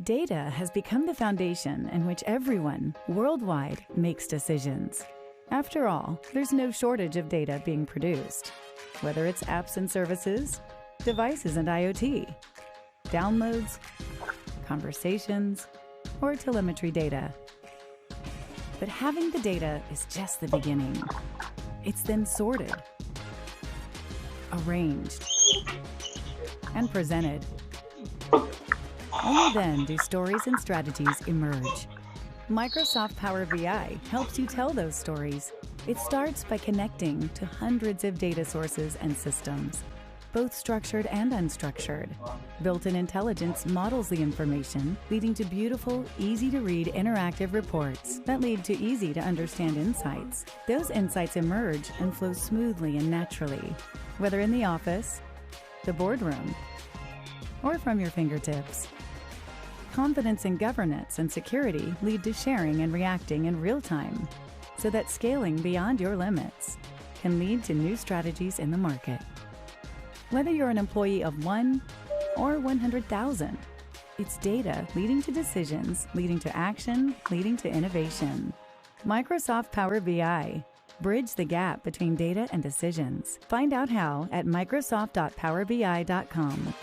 Data has become the foundation in which everyone worldwide makes decisions. After all, there's no shortage of data being produced, whether it's apps and services, devices and IoT, downloads, conversations, or telemetry data. But having the data is just the beginning. It's then sorted, arranged, and presented. Only then do stories and strategies emerge. Microsoft Power BI helps you tell those stories. It starts by connecting to hundreds of data sources and systems, both structured and unstructured. Built-in intelligence models the information, leading to beautiful, easy-to-read interactive reports that lead to easy-to-understand insights. Those insights emerge and flow smoothly and naturally, whether in the office, the boardroom, or from your fingertips. Confidence in governance and security lead to sharing and reacting in real time, so that scaling beyond your limits can lead to new strategies in the market. Whether you're an employee of 1 or 100,000, it's data leading to decisions, leading to action, leading to innovation. Microsoft Power BI. Bridge the gap between data and decisions. Find out how at microsoft.powerbi.com.